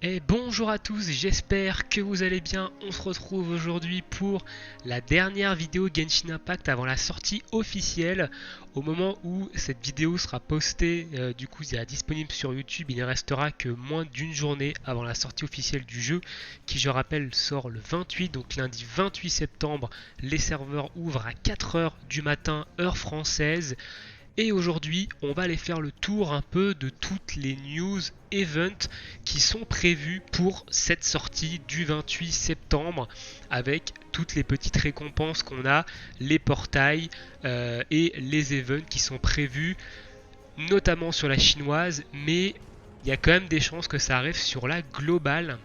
Et bonjour à tous, j'espère que vous allez bien. On se retrouve aujourd'hui pour la dernière vidéo Genshin Impact avant la sortie officielle. Au moment où cette vidéo sera postée, du coup elle sera disponible sur YouTube, il ne restera que moins d'une journée avant la sortie officielle du jeu, qui je rappelle sort le 28, donc lundi 28 septembre. Les serveurs ouvrent à 4 heures du matin, heure française. Et aujourd'hui, on va aller faire le tour un peu de toutes les news events qui sont prévues pour cette sortie du 28 septembre avec toutes les petites récompenses qu'on a, les portails et les events qui sont prévus, notamment sur la chinoise, mais il y a quand même des chances que ça arrive sur la globale.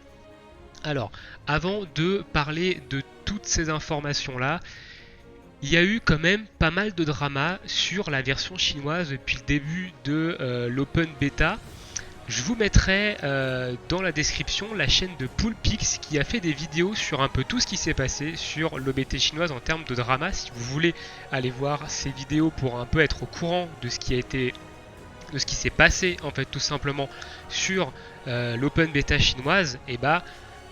Alors, avant de parler de toutes ces informations-là, il y a eu quand même pas mal de drama sur la version chinoise depuis le début de l'open beta. Je vous mettrai dans la description la chaîne de Poolpix qui a fait des vidéos sur un peu tout ce qui s'est passé sur l'OBT chinoise en termes de drama. Si vous voulez aller voir ces vidéos pour un peu être au courant de ce qui a été, de ce qui s'est passé en fait tout simplement sur l'open beta chinoise, et bah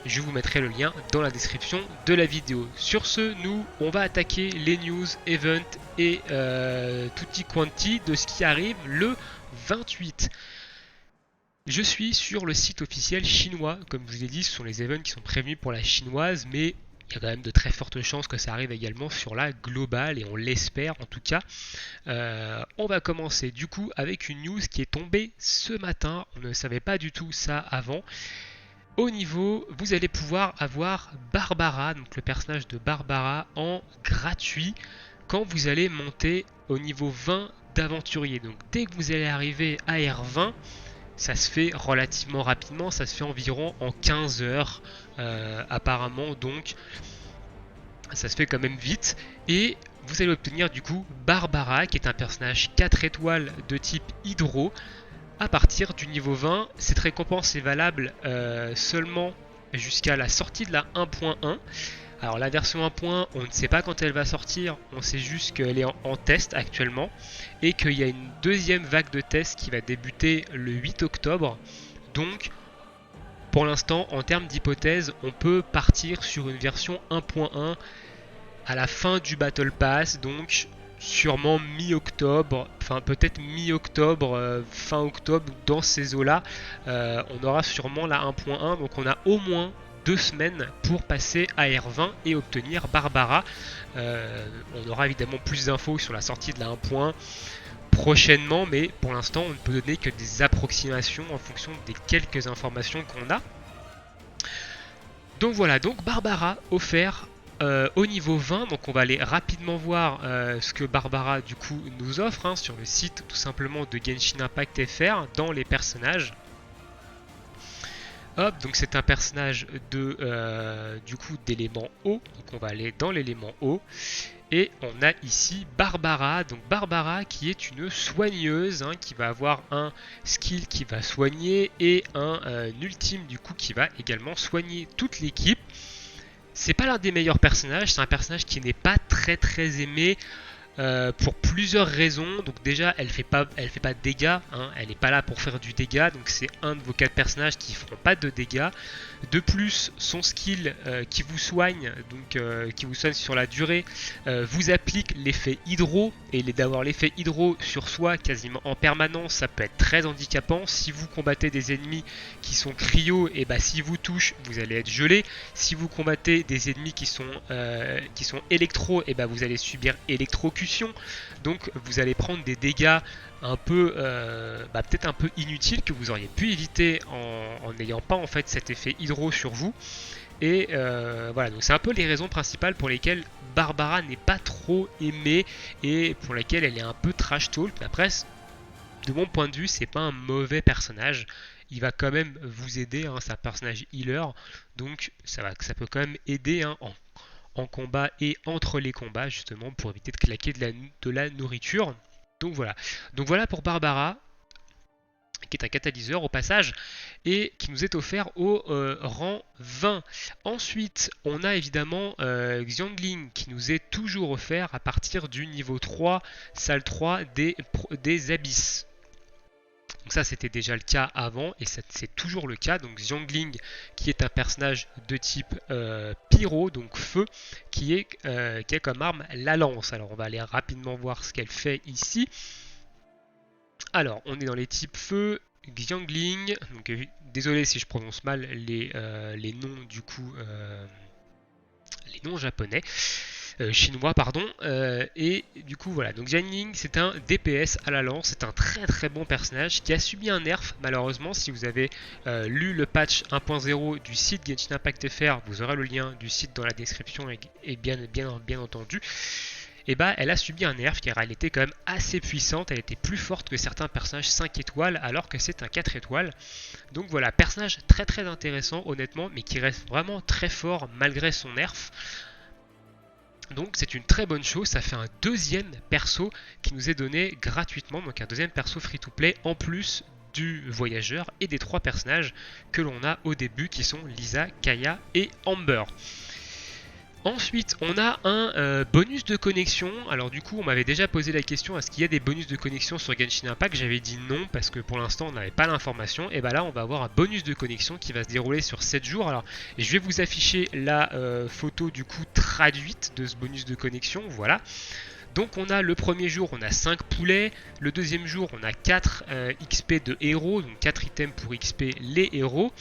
je vous mettrai le lien dans la description de la vidéo. Sur ce, nous, on va attaquer les news, events et tutti quanti de ce qui arrive le 28. Je suis sur le site officiel chinois. Comme je vous ai dit, ce sont les events qui sont prévus pour la chinoise, mais il y a quand même de très fortes chances que ça arrive également sur la globale, et on l'espère en tout cas. On va commencer du coup avec une news qui est tombée ce matin. On ne savait pas du tout ça avant. Au niveau, vous allez pouvoir avoir Barbara, donc le personnage de Barbara, en gratuit quand vous allez monter au niveau 20 d'aventurier. Donc dès que vous allez arriver à R20, ça se fait relativement rapidement, ça se fait environ en 15 heures apparemment, donc ça se fait quand même vite. Et vous allez obtenir du coup Barbara, qui est un personnage 4 étoiles de type Hydro, à partir du niveau 20. Cette récompense est valable seulement jusqu'à la sortie de la 1.1. Alors la version 1.1, on ne sait pas quand elle va sortir, on sait juste qu'elle est en test actuellement et qu'il y a une deuxième vague de tests qui va débuter le 8 octobre. Donc pour l'instant, en termes d'hypothèse, on peut partir sur une version 1.1 à la fin du Battle Pass, donc sûrement mi-octobre, enfin peut-être mi-octobre, fin octobre, dans ces eaux-là, on aura sûrement la 1.1, donc on a au moins 2 semaines pour passer à R20 et obtenir Barbara. On aura évidemment plus d'infos sur la sortie de la 1.1 prochainement, mais pour l'instant on ne peut donner que des approximations en fonction des quelques informations qu'on a. Donc voilà, donc Barbara offert au niveau 20, donc on va aller rapidement voir ce que Barbara du coup nous offre sur le site tout simplement de Genshin Impact FR dans les personnages. Hop, donc c'est un personnage de du coup d'élément eau, donc on va aller dans l'élément eau. Et on a ici Barbara, donc Barbara qui est une soigneuse, qui va avoir un skill qui va soigner et un ultime du coup qui va également soigner toute l'équipe. C'est pas l'un des meilleurs personnages, c'est un personnage qui n'est pas très aimé pour plusieurs raisons. Donc déjà, elle fait pas de dégâts, elle n'est pas là pour faire du dégât, donc c'est un de vos 4 personnages qui feront pas de dégâts. De plus, son skill qui vous soigne, donc qui vous soigne sur la durée, vous applique l'effet hydro, et d'avoir l'effet hydro sur soi quasiment en permanence, ça peut être très handicapant. Si vous combattez des ennemis qui sont cryo, et bah si vous touche, vous allez être gelé. Si vous combattez des ennemis qui sont électro, et bah vous allez subir électrocution. Donc vous allez prendre des dégâts un peu peut-être un peu inutiles que vous auriez pu éviter en n'ayant pas en fait cet effet hydro sur vous. Et voilà, donc c'est un peu les raisons principales pour lesquelles Barbara n'est pas trop aimée et pour lesquelles elle est un peu trash talk. Après, de mon point de vue, c'est pas un mauvais personnage. Il va quand même vous aider, c'est un personnage healer, donc ça peut quand même aider en combat et entre les combats, justement pour éviter de claquer de la nourriture. Donc voilà pour Barbara, qui est un catalyseur au passage, et qui nous est offert au rang 20. Ensuite, on a évidemment Xiangling, qui nous est toujours offert à partir du niveau 3, salle 3 des abysses. Donc ça c'était déjà le cas avant et c'est toujours le cas. Donc Xiangling qui est un personnage de type pyro, donc feu, qui a comme arme la lance. Alors on va aller rapidement voir ce qu'elle fait ici. Alors on est dans les types feu, Xiangling, donc désolé si je prononce mal les noms du coup, les noms japonais. Chinois pardon, et du coup voilà, donc Xiangling c'est un DPS à la lance, c'est un très très bon personnage qui a subi un nerf malheureusement. Si vous avez lu le patch 1.0 du site Genshin Impact FR, vous aurez le lien du site dans la description et bien entendu. Et bah elle a subi un nerf car elle était quand même assez puissante, elle était plus forte que certains personnages 5 étoiles alors que c'est un 4 étoiles. Donc voilà, personnage très très intéressant honnêtement, mais qui reste vraiment très fort malgré son nerf. Donc c'est une très bonne chose, ça fait un deuxième perso qui nous est donné gratuitement, donc un deuxième perso free to play en plus du voyageur et des 3 personnages que l'on a au début qui sont Lisa, Kaya et Amber. Ensuite, on a un bonus de connexion. Alors du coup, on m'avait déjà posé la question, est-ce qu'il y a des bonus de connexion sur Genshin Impact? J'avais dit non, parce que pour l'instant, on n'avait pas l'information. Et bien là, on va avoir un bonus de connexion qui va se dérouler sur 7 jours. Alors, je vais vous afficher la photo du coup traduite de ce bonus de connexion. Voilà. Donc on a le premier jour, on a 5 poulets. Le deuxième jour, on a 4 XP de héros, donc 4 items pour XP les héros.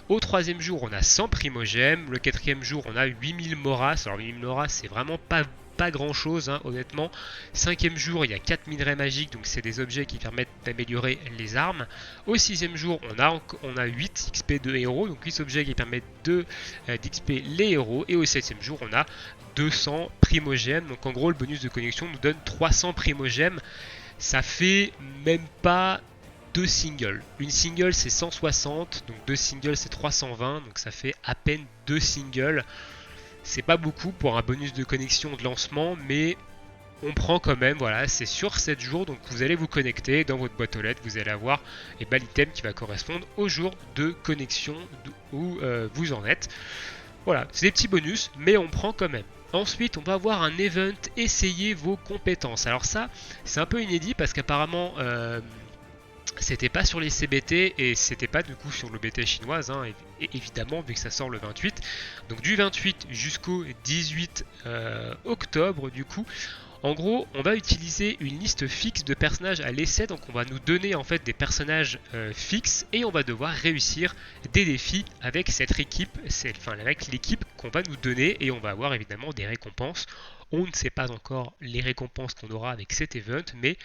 Au troisième jour, on a 100 primogèmes. Le quatrième jour, on a 8000 moras. Alors 8000 moras, c'est vraiment pas grand chose, hein, honnêtement. Cinquième jour, il y a 4 minerais magiques, donc c'est des objets qui permettent d'améliorer les armes. Au sixième jour, on a 8 XP de héros, donc 8 objets qui permettent d'XP les héros. Et au septième jour, on a 200 primogèmes. Donc en gros, le bonus de connexion nous donne 300 primogèmes. Ça fait même pas 2 singles. Une single c'est 160, donc 2 singles c'est 320, donc ça fait à peine 2 singles. C'est pas beaucoup pour un bonus de connexion de lancement, mais on prend quand même, voilà, c'est sur 7 jours, donc vous allez vous connecter dans votre boîte aux lettres, vous allez avoir l'item qui va correspondre au jour de connexion où vous en êtes. Voilà, c'est des petits bonus, mais on prend quand même. Ensuite, on va avoir un event, essayez vos compétences. Alors ça, c'est un peu inédit parce qu'apparemment... c'était pas sur les CBT et c'était pas du coup sur le BT chinoise, hein, et évidemment vu que ça sort le 28. Donc du 28 jusqu'au 18 octobre du coup. En gros, on va utiliser une liste fixe de personnages à l'essai, donc on va nous donner en fait des personnages fixes et on va devoir réussir des défis avec cette équipe, avec l'équipe qu'on va nous donner et on va avoir évidemment des récompenses. On ne sait pas encore les récompenses qu'on aura avec cet event, mais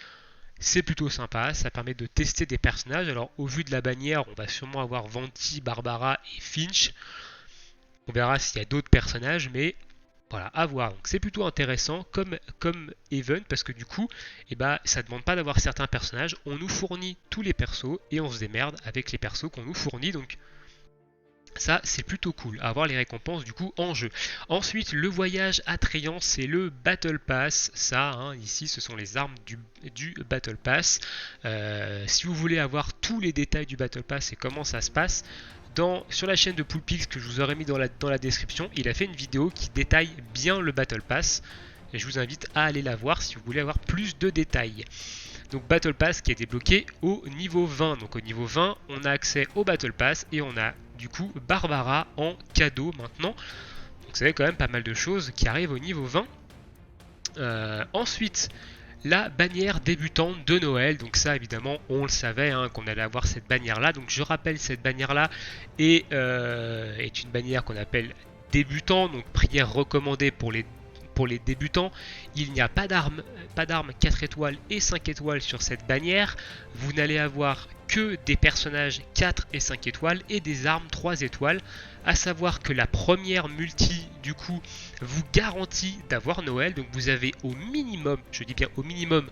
c'est plutôt sympa, ça permet de tester des personnages. Alors au vu de la bannière, on va sûrement avoir Venti, Barbara et Finch. On verra s'il y a d'autres personnages, mais voilà, à voir. Donc c'est plutôt intéressant comme event parce que du coup, ça ne demande pas d'avoir certains personnages. On nous fournit tous les persos et on se démerde avec les persos qu'on nous fournit. Donc ça, c'est plutôt cool, avoir les récompenses du coup en jeu. Ensuite, le voyage attrayant, c'est le Battle Pass. Ça, hein, ici, ce sont les armes du Battle Pass. Si vous voulez avoir tous les détails du Battle Pass et comment ça se passe, sur la chaîne de Poolpix que je vous aurai mis dans la description, il a fait une vidéo qui détaille bien le Battle Pass. Et je vous invite à aller la voir si vous voulez avoir plus de détails. Donc Battle Pass qui est débloqué au niveau 20. Donc au niveau 20, on a accès au Battle Pass et on a du coup Barbara en cadeau maintenant. Donc ça fait quand même pas mal de choses qui arrivent au niveau 20. Ensuite, la bannière débutante de Noël. Donc ça évidemment on le savait hein, qu'on allait avoir cette bannière là. Donc je rappelle, cette bannière là est une bannière qu'on appelle débutant. Donc prière recommandée pour les débutants. Il n'y a pas d'armes 4 étoiles et 5 étoiles sur cette bannière. Vous n'allez avoir que des personnages 4 et 5 étoiles et des armes 3 étoiles. À savoir que la première multi du coup vous garantit d'avoir Noël. Donc vous avez au minimum, je dis bien au minimum,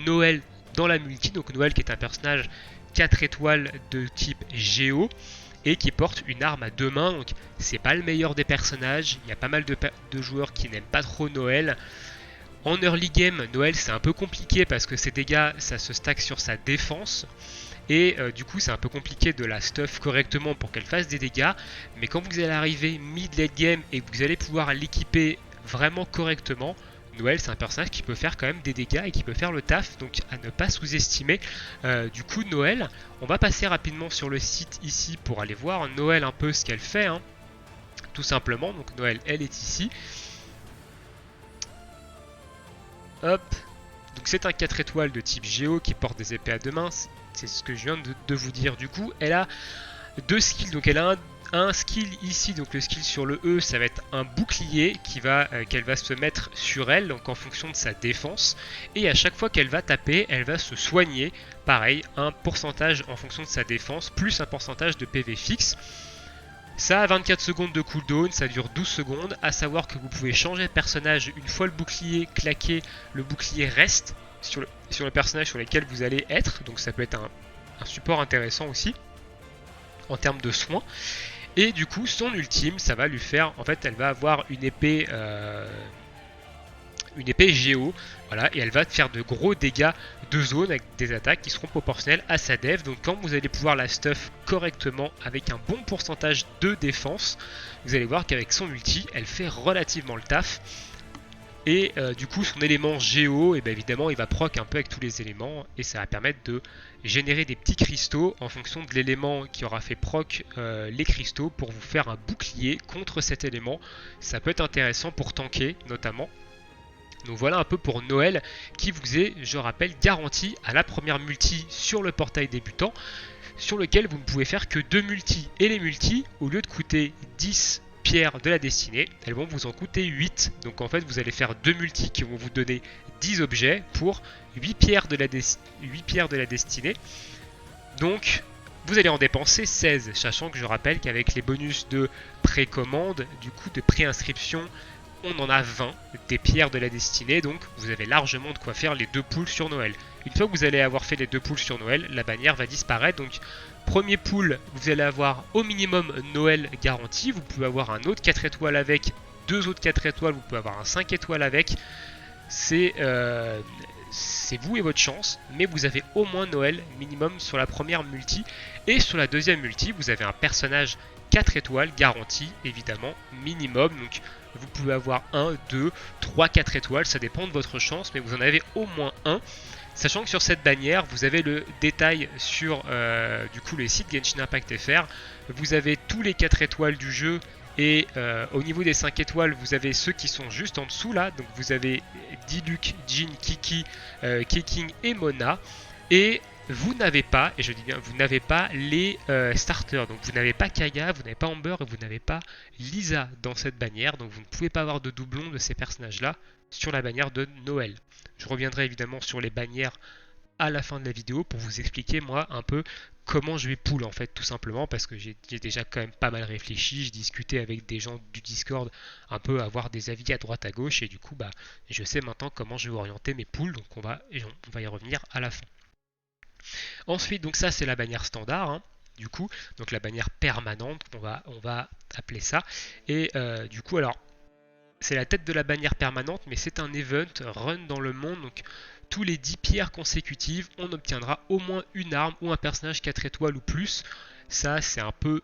Noël dans la multi. Donc Noël qui est un personnage 4 étoiles de type Géo et qui porte une arme à 2 mains, donc c'est pas le meilleur des personnages. Il y a pas mal de joueurs qui n'aiment pas trop Noël. En early game, Noël c'est un peu compliqué parce que ses dégâts ça se stack sur sa défense et du coup c'est un peu compliqué de la stuff correctement pour qu'elle fasse des dégâts. Mais quand vous allez arriver mid-late game et que vous allez pouvoir l'équiper vraiment correctement, Noël, c'est un personnage qui peut faire quand même des dégâts et qui peut faire le taf, donc à ne pas sous-estimer. Du coup, Noël, on va passer rapidement sur le site ici pour aller voir Noël un peu ce qu'elle fait, hein, tout simplement. Donc Noël, elle est ici. Hop. Donc c'est un 4 étoiles de type Géo qui porte des épées à deux mains, c'est ce que je viens de vous dire. Du coup, elle a deux skills, donc elle a un skill ici, donc le skill sur le E, ça va être un bouclier qu'elle va se mettre sur elle, donc en fonction de sa défense, et à chaque fois qu'elle va taper, elle va se soigner, pareil, un pourcentage en fonction de sa défense, plus un pourcentage de PV fixe. Ça a 24 secondes de cooldown, ça dure 12 secondes, à savoir que vous pouvez changer de personnage une fois le bouclier claqué, le bouclier reste sur le personnage sur lequel vous allez être, donc ça peut être un support intéressant aussi en termes de soins. Et du coup, son ultime, ça va lui faire, en fait, elle va avoir une épée Géo, voilà, et elle va faire de gros dégâts de zone avec des attaques qui seront proportionnelles à sa dev. Donc quand vous allez pouvoir la stuff correctement avec un bon pourcentage de défense, vous allez voir qu'avec son ulti, elle fait relativement le taf. Et du coup, son élément Géo, et bien évidemment, il va proc un peu avec tous les éléments, et ça va permettre de générer des petits cristaux en fonction de l'élément qui aura fait proc les cristaux pour vous faire un bouclier contre cet élément. Ça peut être intéressant pour tanker notamment. Donc voilà un peu pour Noël qui vous est, je rappelle, garanti à la première multi sur le portail débutant, sur lequel vous ne pouvez faire que 2 multis. Et les multis, au lieu de coûter 10 pierres de la destinée, elles vont vous en coûter 8. Donc en fait, vous allez faire 2 multis qui vont vous donner 10 objets pour 8 pierres de la destinée. Donc vous allez en dépenser 16, sachant que je rappelle qu'avec les bonus de précommande, du coup de préinscription, on en a 20 des pierres de la destinée, donc vous avez largement de quoi faire les 2 poules sur Noël. Une fois que vous allez avoir fait les 2 poules sur Noël, la bannière va disparaître. Donc premier pool, vous allez avoir au minimum Noël garanti. Vous pouvez avoir un autre 4 étoiles avec, 2 autres 4 étoiles, vous pouvez avoir un 5 étoiles avec. C'est vous et votre chance, mais vous avez au moins Noël minimum sur la première multi. Et sur la deuxième multi, vous avez un personnage 4 étoiles garanti, évidemment, minimum. Donc vous pouvez avoir 1, 2, 3, 4 étoiles, ça dépend de votre chance, mais vous en avez au moins un. Sachant que sur cette bannière, vous avez le détail sur du coup le site Genshin Impact FR. Vous avez tous les 4 étoiles du jeu. Et au niveau des 5 étoiles, vous avez ceux qui sont juste en dessous là. Donc vous avez Diluc, Jin, Kiki, Keking et Mona. Et vous n'avez pas, et je dis bien, vous n'avez pas les starters. Donc vous n'avez pas Kaya, vous n'avez pas Amber et vous n'avez pas Lisa dans cette bannière. Donc vous ne pouvez pas avoir de doublon de ces personnages-là sur la bannière de Noël. Je reviendrai évidemment sur les bannières à la fin de la vidéo pour vous expliquer moi un peu comment je vais pull en fait, tout simplement parce que j'ai déjà quand même pas mal réfléchi, j'ai discuté avec des gens du Discord un peu, avoir des avis à droite à gauche, et du coup bah je sais maintenant comment je vais orienter mes pools, donc on va y revenir à la fin. Ensuite, donc ça c'est la bannière standard, hein, du coup, donc la bannière permanente, on va appeler ça, et du coup alors c'est la tête de la bannière permanente, mais c'est un event run dans le monde, donc tous les 10 pierres consécutives, on obtiendra au moins une arme ou un personnage 4 étoiles ou plus. Ça, c'est un peu,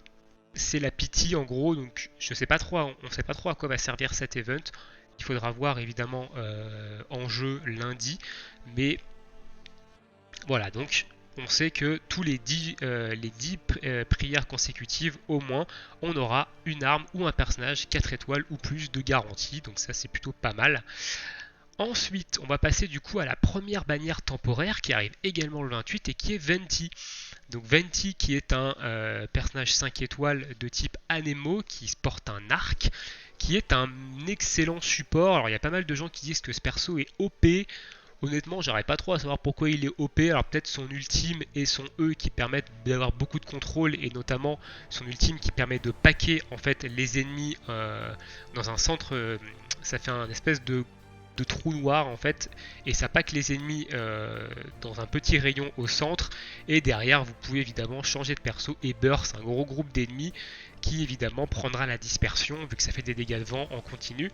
c'est la pity en gros, donc je sais pas trop, on sait pas trop à quoi va servir cet event. Il faudra voir évidemment en jeu lundi, mais voilà, donc on sait que tous les 10 prières consécutives au moins, on aura une arme ou un personnage 4 étoiles ou plus de garantie, donc ça c'est plutôt pas mal. Ensuite, on va passer du coup à la première bannière temporaire qui arrive également le 28 et qui est Venti. Donc Venti qui est un personnage 5 étoiles de type Anemo qui porte un arc, qui est un excellent support. Alors il y a pas mal de gens qui disent que ce perso est OP. Honnêtement, j'arrive pas trop à savoir pourquoi il est OP. Alors peut-être son ultime et son E qui permettent d'avoir beaucoup de contrôle, et notamment son ultime qui permet de paquer en fait les ennemis dans un centre. Ça fait un espèce de trou noir en fait, et ça pack les ennemis dans un petit rayon au centre, et derrière vous pouvez évidemment changer de perso et burst un gros groupe d'ennemis qui évidemment prendra la dispersion vu que ça fait des dégâts de vent en continu.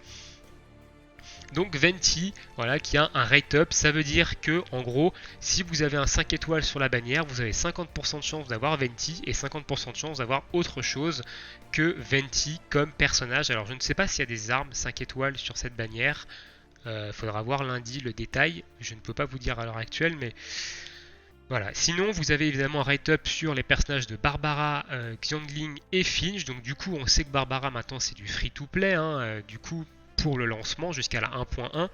Donc Venti, voilà, qui a un rate up, ça veut dire que en gros, si vous avez un 5 étoiles sur la bannière, vous avez 50% de chance d'avoir Venti et 50% de chance d'avoir autre chose que Venti comme personnage. Alors je ne sais pas s'il y a des armes 5 étoiles sur cette bannière. Faudra voir lundi le détail. Je ne peux pas vous dire à l'heure actuelle, mais voilà. Sinon, vous avez évidemment un write-up sur les personnages de Barbara, Xiangling et Finch. Donc du coup, on sait que Barbara maintenant c'est du free-to-play. Du coup, pour le lancement jusqu'à la 1.1.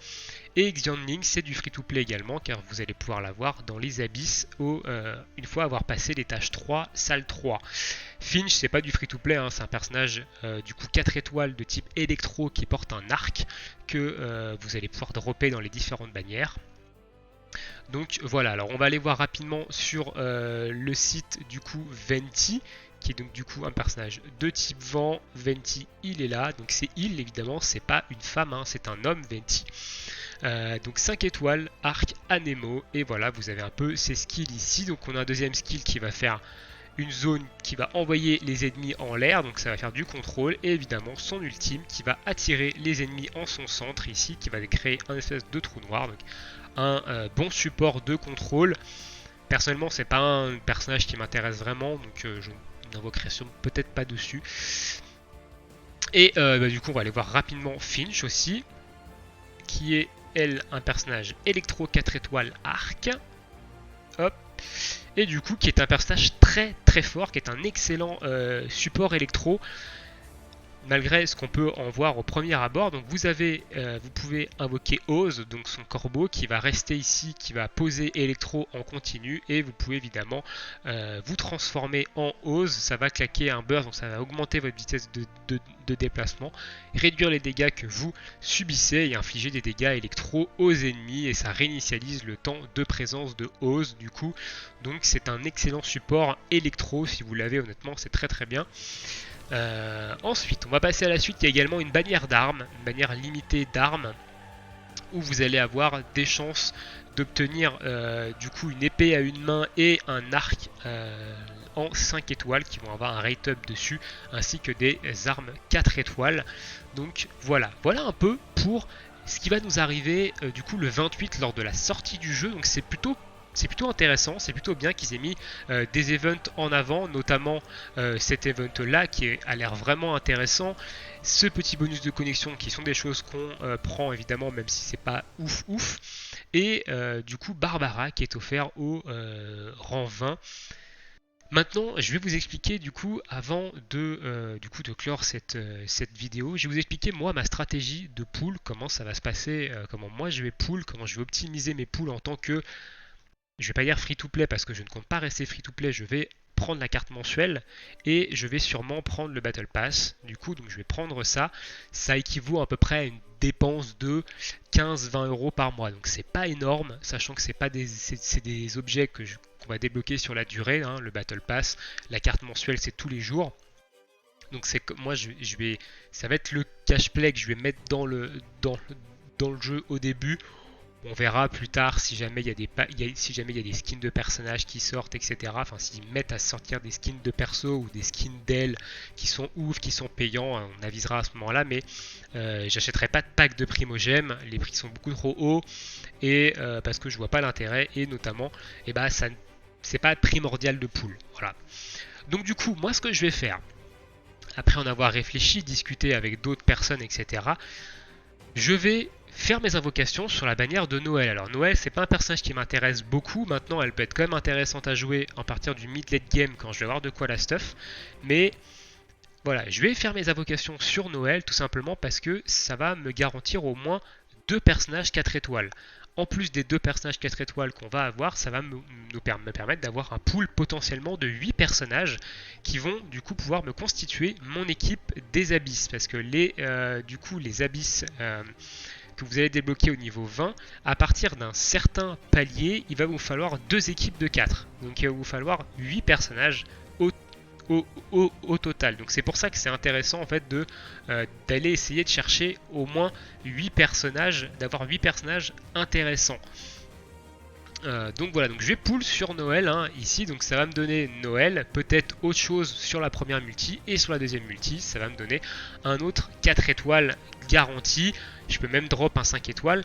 Et Xiangling c'est du free-to-play également, car vous allez pouvoir l'avoir dans les abysses une fois avoir passé les tâches 3, salle 3. Finch c'est pas du free-to-play, c'est un personnage du coup 4 étoiles de type électro qui porte un arc que vous allez pouvoir dropper dans les différentes bannières. Donc voilà, alors on va aller voir rapidement sur le site du coup Venti, qui est donc du coup un personnage de type vent. Venti, il est là, donc c'est il évidemment, c'est pas une femme, c'est un homme Venti. Donc 5 étoiles, arc, anémo, et voilà, vous avez un peu ses skills ici. Donc on a un deuxième skill qui va faire une zone qui va envoyer les ennemis en l'air, donc ça va faire du contrôle, et évidemment son ultime qui va attirer les ennemis en son centre ici, qui va créer un espèce de trou noir, donc un bon support de contrôle. Personnellement c'est pas un personnage qui m'intéresse vraiment, donc je n'invoquerai peut-être pas dessus. Et du coup on va aller voir rapidement Finch aussi, qui est elle un personnage électro 4 étoiles arc. Hop. Et du coup qui est un personnage très très fort, qui est un excellent support électro, malgré ce qu'on peut en voir au premier abord. Donc vous pouvez invoquer Oz, donc son corbeau qui va rester ici, qui va poser électro en continu, et vous pouvez évidemment vous transformer en Oz. Ça va claquer un burst, donc ça va augmenter votre vitesse de déplacement, réduire les dégâts que vous subissez et infliger des dégâts électro aux ennemis, et ça réinitialise le temps de présence de Oz du coup. Donc c'est un excellent support électro, si vous l'avez, honnêtement c'est très très bien. Ensuite, on va passer à la suite. Il y a également une bannière d'armes, une bannière limitée d'armes, où vous allez avoir des chances d'obtenir du coup une épée à une main et un arc en 5 étoiles qui vont avoir un rate-up dessus, ainsi que des armes 4 étoiles. Donc voilà un peu pour ce qui va nous arriver du coup le 28 lors de la sortie du jeu. Donc c'est plutôt intéressant, c'est plutôt bien qu'ils aient mis des events en avant, notamment cet event là qui a l'air vraiment intéressant, ce petit bonus de connexion qui sont des choses qu'on prend évidemment même si c'est pas ouf, et du coup Barbara qui est offert au rang 20. Maintenant, je vais vous expliquer du coup, avant de clore cette vidéo, je vais vous expliquer moi ma stratégie de pool, comment ça va se passer, comment moi je vais pool, comment je vais optimiser mes pools en tant que, je vais pas dire free to play parce que je ne compte pas rester free to play, je vais prendre la carte mensuelle et je vais sûrement prendre le Battle Pass. Du coup, donc je vais prendre ça. Ça équivaut à peu près à une dépense de 15-20 euros par mois. Donc c'est pas énorme, sachant que c'est des objets qu'on va débloquer sur la durée. Le Battle Pass, la carte mensuelle, c'est tous les jours. Donc c'est moi ça va être le cash play que je vais mettre dans le jeu au début. On verra plus tard si jamais il y a des skins de personnages qui sortent, etc. Enfin, s'ils mettent à sortir des skins de perso ou des skins d'ailes qui sont ouf, qui sont payants, on avisera à ce moment-là. Mais j'achèterai pas de pack de primogem, les prix sont beaucoup trop hauts, et parce que je vois pas l'intérêt, et notamment, c'est pas primordial de pool. Voilà. Donc du coup, moi ce que je vais faire, après en avoir réfléchi, discuté avec d'autres personnes, etc., je vais faire mes invocations sur la bannière de Noël. Alors Noël, c'est pas un personnage qui m'intéresse beaucoup. Maintenant, elle peut être quand même intéressante à jouer à partir du mid-late game quand je vais avoir de quoi la stuff. Mais voilà, je vais faire mes invocations sur Noël tout simplement parce que ça va me garantir au moins 2 personnages 4 étoiles. En plus des 2 personnages 4 étoiles qu'on va avoir, ça va me permettre d'avoir un pool potentiellement de 8 personnages qui vont du coup pouvoir me constituer mon équipe des abysses. Parce que les abysses que vous allez débloquer au niveau 20, à partir d'un certain palier, il va vous falloir 2 équipes de 4. Donc il va vous falloir 8 personnages au total. Donc c'est pour ça que c'est intéressant en fait d'aller essayer de chercher au moins 8 personnages, d'avoir 8 personnages intéressants. Donc voilà, donc je vais pool sur Noël ici, donc ça va me donner Noël, peut-être autre chose sur la première multi, et sur la deuxième multi, ça va me donner un autre 4 étoiles garanti. Je peux même drop un 5 étoiles,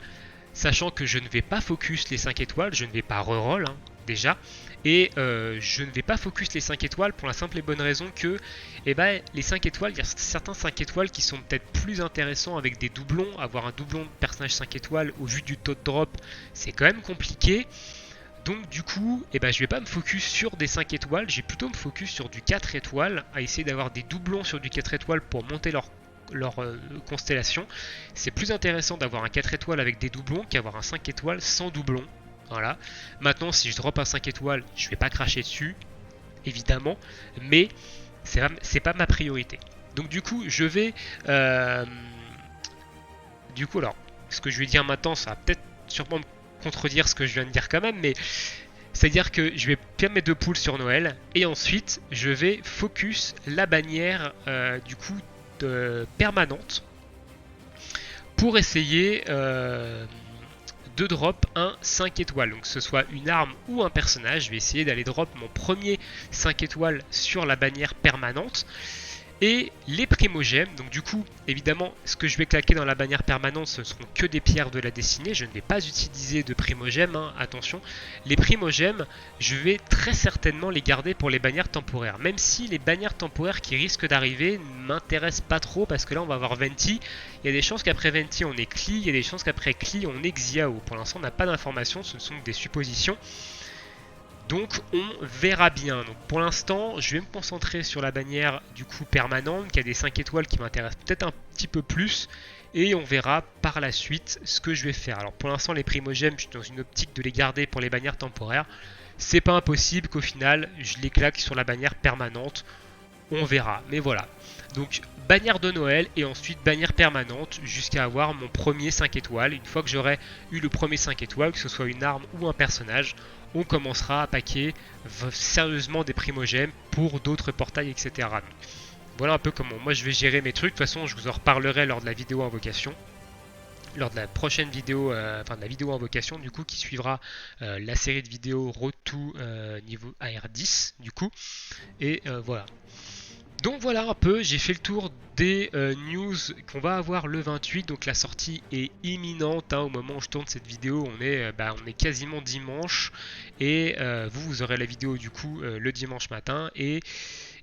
sachant que je ne vais pas focus les 5 étoiles, je ne vais pas reroll déjà, Et je ne vais pas focus les 5 étoiles pour la simple et bonne raison que les 5 étoiles, il y a certains 5 étoiles qui sont peut-être plus intéressants avec des doublons. Avoir un doublon de personnage 5 étoiles au vu du taux de drop, c'est quand même compliqué. Donc du coup, je vais pas me focus sur des 5 étoiles, je vais plutôt me focus sur du 4 étoiles, à essayer d'avoir des doublons sur du 4 étoiles pour monter leur constellation. C'est plus intéressant d'avoir un 4 étoiles avec des doublons qu'avoir un 5 étoiles sans doublons. Voilà. Maintenant, si je drop un 5 étoiles, je vais pas cracher dessus, évidemment, mais c'est pas ma priorité. Donc du coup, je vais... Du coup, alors, ce que je vais dire maintenant, ça va peut-être sûrement me contredire ce que je viens de dire quand même, mais c'est-à-dire que je vais faire mes 2 poules sur Noël, et ensuite, je vais focus la bannière, du coup, permanente, pour essayer... de drop un 5 étoiles, donc que ce soit une arme ou un personnage. Je vais essayer d'aller drop mon premier 5 étoiles sur la bannière permanente. Et les primogèmes, donc du coup, évidemment, ce que je vais claquer dans la bannière permanente, ce ne seront que des pierres de la destinée. Je ne vais pas utiliser de primogèmes, hein, attention. Les primogèmes, je vais très certainement les garder pour les bannières temporaires. Même si les bannières temporaires qui risquent d'arriver ne m'intéressent pas trop, parce que là, on va avoir Venti. Il y a des chances qu'après Venti, on ait Kli. Il y a des chances qu'après Kli, on ait Xiao. Pour l'instant, on n'a pas d'informations, ce ne sont que des suppositions. Donc on verra bien. Donc pour l'instant, je vais me concentrer sur la bannière du coup permanente qui a des 5 étoiles qui m'intéressent peut-être un petit peu plus. Et on verra par la suite ce que je vais faire. Alors pour l'instant, les primogèmes, je suis dans une optique de les garder pour les bannières temporaires. C'est pas impossible qu'au final, je les claque sur la bannière permanente. On verra. Mais voilà. Donc bannière de Noël et ensuite bannière permanente jusqu'à avoir mon premier 5 étoiles. Une fois que j'aurai eu le premier 5 étoiles, que ce soit une arme ou un personnage, on commencera à paquer sérieusement des primogèmes pour d'autres portails, etc. Voilà un peu comment moi je vais gérer mes trucs. De toute façon, je vous en reparlerai lors de la vidéo invocation. Lors de la prochaine vidéo, enfin de la vidéo invocation du coup qui suivra la série de vidéos Road to niveau AR10 du coup. Et voilà. Donc voilà un peu, j'ai fait le tour des news qu'on va avoir le 28, donc la sortie est imminente, hein, au moment où je tourne cette vidéo, on est quasiment dimanche, et vous aurez la vidéo du coup le dimanche matin, et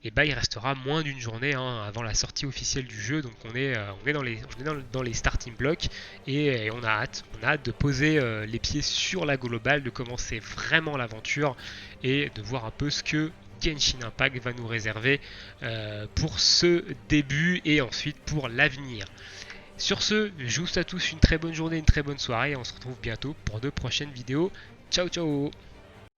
il restera moins d'une journée hein, avant la sortie officielle du jeu, donc on est dans les starting blocks, et on a hâte de poser les pieds sur la globale, de commencer vraiment l'aventure, et de voir un peu ce que Genshin Impact va nous réserver pour ce début et ensuite pour l'avenir. Sur ce, je vous souhaite à tous une très bonne journée, une très bonne soirée et on se retrouve bientôt pour de prochaines vidéos. Ciao ciao.